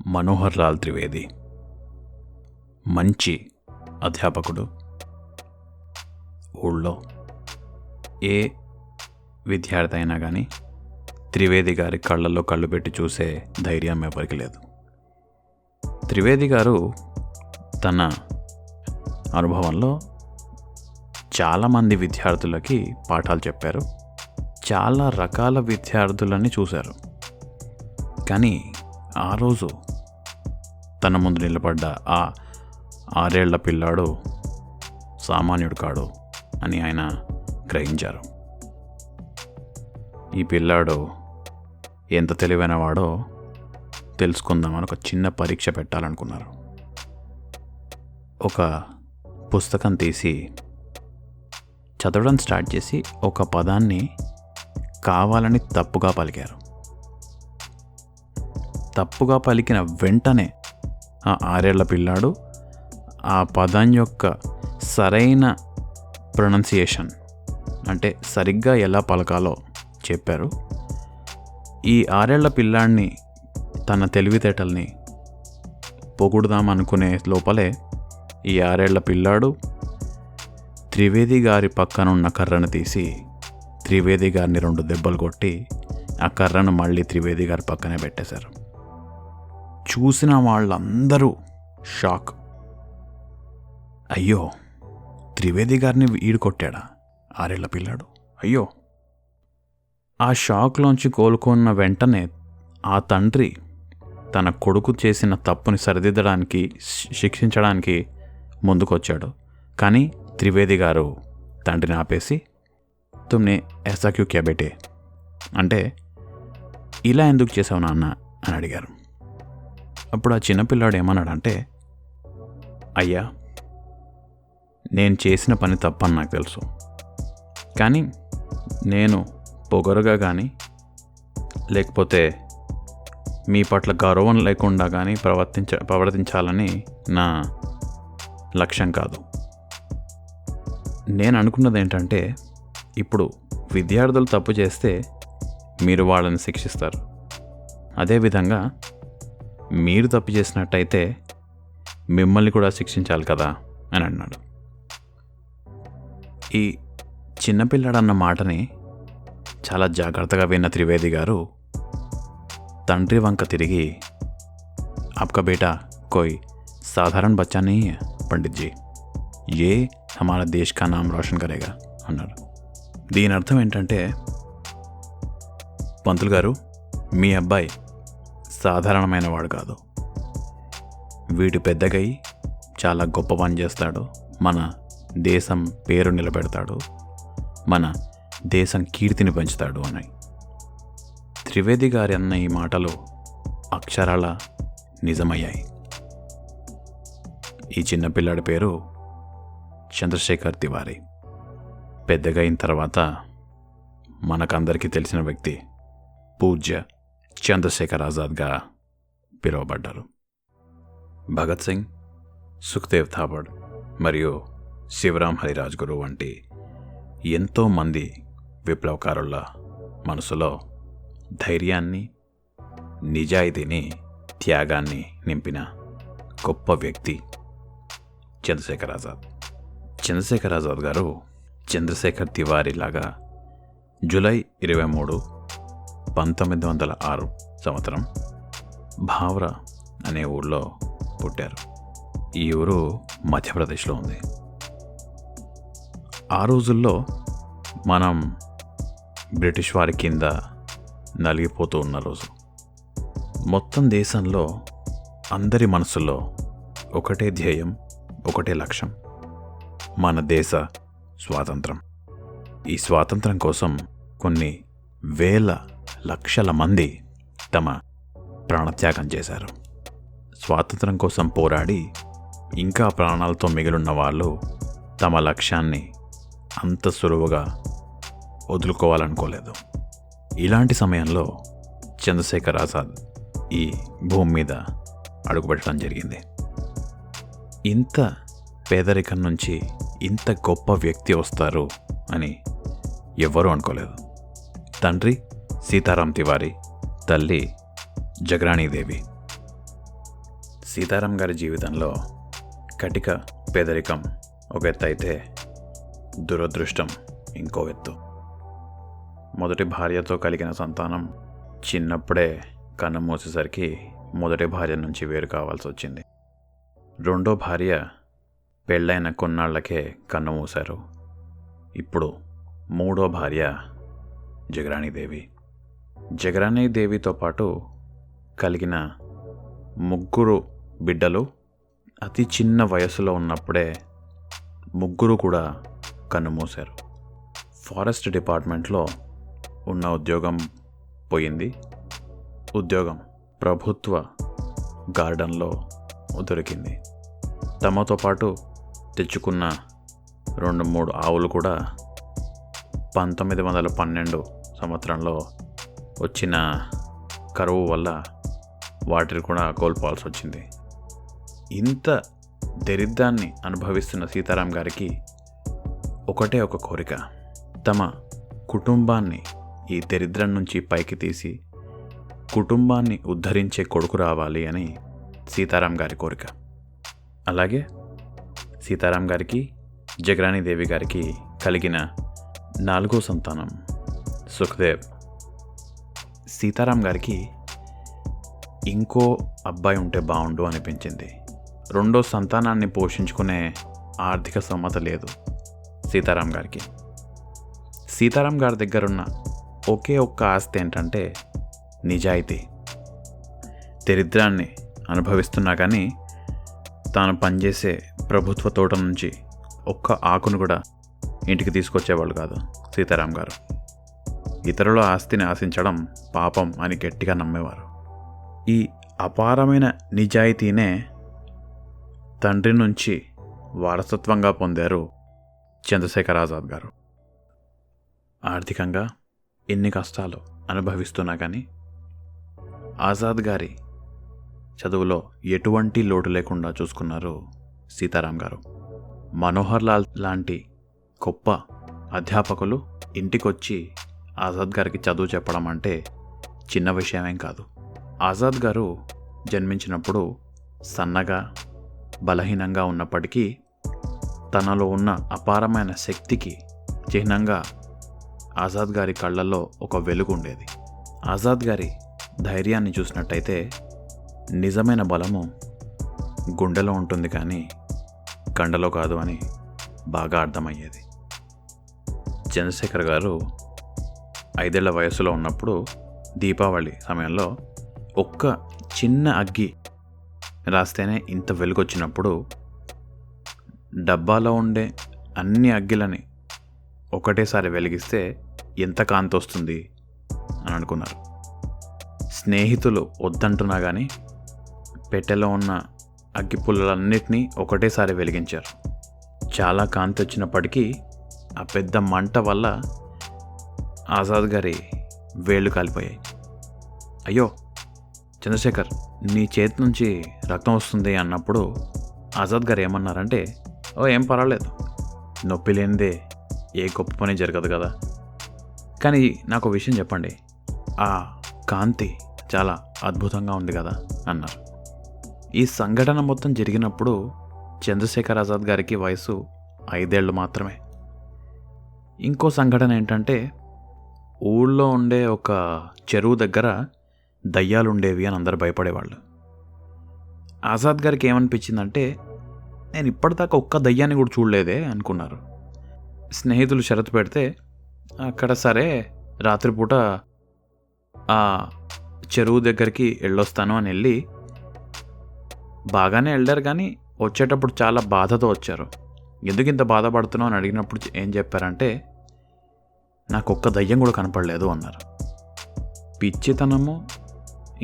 మనోహర్ లాల్ త్రివేది మంచి అధ్యాపకుడు. ఊళ్ళో ఏ విద్యార్థి అయినా కానీ త్రివేది గారి కళ్ళల్లో కళ్ళు పెట్టి చూసే ధైర్యం ఎవరికి లేదు. త్రివేది గారు తన అనుభవంలో చాలామంది విద్యార్థులకి పాఠాలు చెప్పారు. చాలా రకాల విద్యార్థులని చూశారు. కానీ ఆ రోజు తన ముందు నిలబడ్డ ఆ 6 ఏళ్ల పిల్లాడు సామాన్యుడు కాడు అని ఆయన గ్రహించారు. ఈ పిల్లాడు ఎంత తెలివైన వాడో తెలుసుకుందామని ఒక చిన్న పరీక్ష పెట్టాలనుకున్నారు. ఒక పుస్తకం తీసి చదవడం స్టార్ట్ చేసి ఒక పదాన్ని కావాలని తప్పుగా పలికారు. తప్పుగా పలికిన వెంటనే ఆ 6 ఏళ్ల పిల్లాడు ఆ పదం యొక్క సరైన ప్రొనౌన్సియేషన్ అంటే సరిగ్గా ఎలా పలకాలో చెప్పారు. ఈ 6 ఏళ్ల పిల్లాడిని తన తెలివితేటల్ని పొగుడుదామనుకునే లోపలే ఈ 6 ఏళ్ల పిల్లాడు త్రివేది గారి పక్కనున్న కర్రను తీసి త్రివేది గారిని 2 దెబ్బలు కొట్టి ఆ కర్రను మళ్ళీ త్రివేది గారి పక్కనే పెట్టేశారు. చూసిన వాళ్ళందరూ షాక్. అయ్యో, త్రివేది గారిని ఈడు కొట్టాడా 6 ఏళ్ల పిల్లాడు, అయ్యో. ఆ షాక్లోంచి కోలుకున్న వెంటనే ఆ తండ్రి తన కొడుకు చేసిన తప్పుని సరిదిద్దడానికి శిక్షించడానికి ముందుకొచ్చాడు. కానీ త్రివేది గారు తండ్రిని ఆపేసి తుమ్నే ఐసా క్యూ కియా బేటే అంటే ఇలా ఎందుకు చేసావు నాన్న అని అడిగారు. అప్పుడు ఆ చిన్నపిల్లాడు ఏమన్నాడంటే, అయ్యా, నేను చేసిన పని తప్పని నాకు తెలుసు, కానీ నేను పొగరుగా కానీ లేకపోతే మీ పట్ల గౌరవం లేకుండా కానీ ప్రవర్తించాలని నా లక్ష్యం కాదు. నేను అనుకున్నది ఏంటంటే, ఇప్పుడు విద్యార్థులు తప్పు చేస్తే మీరు వాళ్ళని శిక్షిస్తారు, అదేవిధంగా మీరు తప్పు చేసినట్టయితే మిమ్మల్ని కూడా శిక్షించాలి కదా అని అన్నాడు. ఈ చిన్నపిల్లాడన్న మాటని చాలా జాగ్రత్తగా విన్న త్రివేది గారు తండ్రి వంక తిరిగి, ఆప్కా బేటా కోయి సాధారణ బచ్చా నహీ హై పండిత్ జీ, ఏ హమారా దేశ్ కా నామ్ రోషన్ కరేగా అన్నారు. దీని అర్థం ఏంటంటే, పంతులు గారు, మీ అబ్బాయి సాధారణమైన వాడు కాదు, వీడు పెద్దగై చాలా గొప్ప పని చేస్తాడు, మన దేశం పేరు నిలబెడతాడు, మన దేశం కీర్తిని పెంచుతాడు అని. త్రివేది గారి అన్న ఈ మాటలు అక్షరాల నిజమయ్యాయి. ఈ చిన్నపిల్లాడి పేరు చంద్రశేఖర్ తివారీ. పెద్దగా అయిన తర్వాత మనకందరికీ తెలిసిన వ్యక్తి పూజ్య చంద్రశేఖర్ ఆజాద్గా పిలువబడ్డారు. భగత్ సింగ్, సుఖ్దేవ్ థాపర్ మరియు శివరాం హరిరాజ్ గురు వంటి ఎంతోమంది విప్లవకారుల మనసులో ధైర్యాన్ని, నిజాయితీని, త్యాగాన్ని నింపిన గొప్ప వ్యక్తి చంద్రశేఖర్ ఆజాద్. చంద్రశేఖర్ ఆజాద్ గారు చంద్రశేఖర్ తివారీ లాగా జూలై 23, 1906 సంవత్సరం భావ్రా అనే ఊళ్ళో పుట్టారు. ఈ ఊరు మధ్యప్రదేశ్లో ఉంది. ఆ రోజుల్లో మనం బ్రిటిష్ వారి కింద నలిగిపోతూ ఉన్న రోజు. మొత్తం దేశంలో అందరి మనసులో ఒకటే ధ్యేయం, ఒకటే లక్ష్యం, మన దేశ స్వాతంత్రం. ఈ స్వాతంత్రం కోసం కొన్ని వేల లక్షల మంది తమ ప్రాణత్యాగం చేశారు. స్వాతంత్రం కోసం పోరాడి ఇంకా ప్రాణాలతో మిగిలిన వాళ్ళు తమ లక్ష్యాన్ని అంత సులువుగా వదులుకోవాలనుకోలేదు. ఇలాంటి సమయంలో చంద్రశేఖర్ ఆజాద్ ఈ భూమి మీద అడుగుపెట్టడం జరిగింది. ఇంత పేదరికం నుంచి ఇంత గొప్ప వ్యక్తి వస్తారు అని ఎవ్వరూ అనుకోలేదు. తండ్రి సీతారాం తివారీ, తల్లి జగరాణీదేవి. సీతారాం గారి జీవితంలో కటిక పేదరికం ఒక ఎత్తు అయితే దురదృష్టం ఇంకో ఎత్తు. మొదటి భార్యతో కలిగిన సంతానం చిన్నప్పుడే కన్ను మూసేసరికి మొదటి భార్య నుంచి వేరు కావాల్సి వచ్చింది. రెండో భార్య పెళ్ళైన కొన్నాళ్లకే కన్ను మూశారు. ఇప్పుడు మూడో భార్య జగరాణీదేవి. జగరాణీదేవితో పాటు కలిగిన ముగ్గురు బిడ్డలు అతి చిన్న వయసులో ఉన్నప్పుడే ముగ్గురు కూడా కన్నుమూశారు. ఫారెస్ట్ డిపార్ట్మెంట్లో ఉన్న ఉద్యోగం పోయింది. ఉద్యోగం ప్రభుత్వ గార్డెన్లో దొరికింది. తమతో పాటు తెచ్చుకున్న 2-3 ఆవులు కూడా 1912 సంవత్సరంలో వచ్చిన కరువు వల్ల వాటిని కూడా కోల్పోవాల్సి వచ్చింది. ఇంత దరిద్రాన్ని అనుభవిస్తున్న సీతారాం గారికి ఒకటే ఒక కోరిక, తమ కుటుంబాన్ని ఈ దరిద్రం నుంచి పైకి తీసి కుటుంబాన్ని ఉద్ధరించే కొడుకు రావాలి అని సీతారాం గారి కోరిక. అలాగే సీతారాం గారికి జగరాణీదేవి గారికి కలిగిన 4వ సంతానం సుఖదేవ్. సీతారాం గారికి ఇంకో అబ్బాయి ఉంటే బాగుండు అనిపించింది. రెండో సంతానాన్ని పోషించుకునే ఆర్థిక స్తోమత లేదు సీతారాం గారికి. సీతారాం గారి దగ్గరున్న ఒకే ఒక్క ఆస్తి ఏంటంటే నిజాయితీ. దరిద్రాన్ని అనుభవిస్తున్నా కానీ తాను పనిచేసే ప్రభుత్వ తోట నుంచి ఒక్క ఆకును కూడా ఇంటికి తీసుకొచ్చేవాళ్ళు కాదు సీతారాం గారు. ఇతరుల ఆస్తిని ఆశించడం పాపం అని గట్టిగా నమ్మేవారు. ఈ అపారమైన నిజాయితీనే తండ్రి నుంచి వారసత్వంగా పొందారు చంద్రశేఖర్ ఆజాద్ గారు. ఆర్థికంగా ఎన్ని కష్టాలు అనుభవిస్తున్నా కానీ ఆజాద్ గారి చదువులో ఎటువంటి లోటు లేకుండా చూసుకున్నారు సీతారాం గారు. మనోహర్ లాల్ లాంటి గొప్ప అధ్యాపకులు ఇంటికొచ్చి ఆజాద్ గారికి చదువు చెప్పడం అంటే చిన్న విషయమేం కాదు. ఆజాద్ గారు జన్మించినప్పుడు సన్నగా బలహీనంగా ఉన్నప్పటికీ తనలో ఉన్న అపారమైన శక్తికి చిహ్నంగా ఆజాద్ గారి కళ్ళల్లో ఒక వెలుగు ఉండేది. ఆజాద్ గారి ధైర్యాన్ని చూసినట్టయితే నిజమైన బలము గుండెలో ఉంటుంది కానీ కండలో కాదు అని బాగా అర్థమయ్యేది. చంద్రశేఖర్ గారు 5 ఏళ్ల వయసులో ఉన్నప్పుడు దీపావళి సమయంలో ఒక్క చిన్న అగ్గి రాస్తేనే ఇంత వెలుగొచ్చినప్పుడు డబ్బాలో ఉండే అన్ని అగ్గిలని ఒకటేసారి వెలిగిస్తే ఎంత కాంతి వస్తుంది అని అనుకున్నారు. స్నేహితులు వద్దంటున్నా కానీ పెట్టెలో ఉన్న అగ్గి పుల్లలన్నిటినీ ఒకటేసారి వెలిగించారు. చాలా కాంతి వచ్చినప్పటికీ ఆ పెద్ద మంట వల్ల ఆజాద్ గారి వేళ్ళు కాలిపోయాయి. అయ్యో చంద్రశేఖర్, నీ చేతి నుంచి రక్తం వస్తుంది అన్నప్పుడు ఆజాద్ గారు ఏమన్నారంటే, ఏం పర్వాలేదు, నొప్పి లేనిదే ఏ గొప్ప పని జరగదు కదా. కానీ నాకు విషయం చెప్పండి, ఆ కాంతి చాలా అద్భుతంగా ఉంది కదా అన్నారు. ఈ సంఘటన మొత్తం జరిగినప్పుడు చంద్రశేఖర్ ఆజాద్ గారికి వయసు 5 ఏళ్ళు మాత్రమే. ఇంకో సంఘటన ఏంటంటే, ఊళ్ళో ఉండే ఒక చెరువు దగ్గర దయ్యాలు ఉండేవి అని అందరూ భయపడేవాళ్ళు. ఆజాద్ గారికి ఏమనిపించిందంటే, నేను ఇప్పటిదాకా ఒక్క దయ్యాన్ని కూడా చూడలేదే అనుకున్నారు. స్నేహితులు షరతు పెడితే అక్కడ సరే రాత్రిపూట ఆ చెరువు దగ్గరికి వెళ్ళొస్తాను అని వెళ్ళి బాగానే వెళ్ళారు. కానీ వచ్చేటప్పుడు చాలా బాధతో వచ్చారు. ఎందుకు ఇంత బాధపడుతున్నావు అని అడిగినప్పుడు ఏం చెప్పారంటే, నాకు ఒక్క దయ్యం కూడా కనపడలేదు అన్నారు. పిచ్చితనము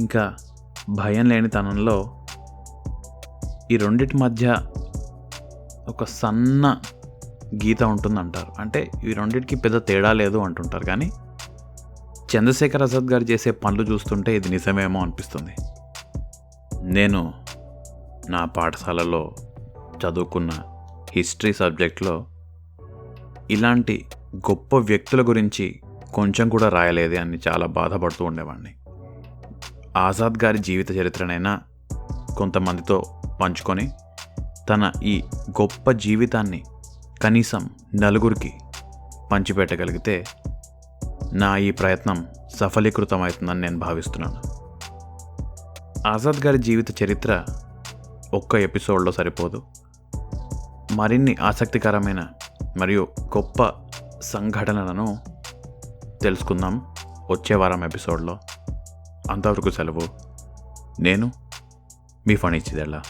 ఇంకా భయం లేనితనంలో ఈ రెండిటి మధ్య ఒక సన్న గీత ఉంటుందంటారు. అంటే ఈ రెండిటికి పెద్ద తేడా లేదు అంటుంటారు. కానీ చంద్రశేఖర్ ఆజాద్ గారు చేసే పనులు చూస్తుంటే ఇది నిజమేమో అనిపిస్తుంది. నేను నా పాఠశాలలో చదువుకున్న హిస్టరీ సబ్జెక్ట్లో ఇలాంటి గొప్ప వ్యక్తుల గురించి కొంచెం కూడా రాయలేదే అని చాలా బాధపడుతూ ఉండేవాడిని. ఆజాద్ గారి జీవిత చరిత్రనైనా కొంతమందితో పంచుకొని తన ఈ గొప్ప జీవితాన్ని కనీసం నలుగురికి పంచిపెట్టగలిగితే నా ఈ ప్రయత్నం సఫలీకృతమవుతుందని నేను భావిస్తున్నాను. ఆజాద్ గారి జీవిత చరిత్ర ఒక్క ఎపిసోడ్లో సరిపోదు. మరిన్ని ఆసక్తికరమైన మరియు గొప్ప సంఘటనలను తెలుసుకుందాం వచ్చే వారం ఎపిసోడ్లో. అంతవరకు సెలవు. నేను మీ ఫణి చిదెళ్ళ.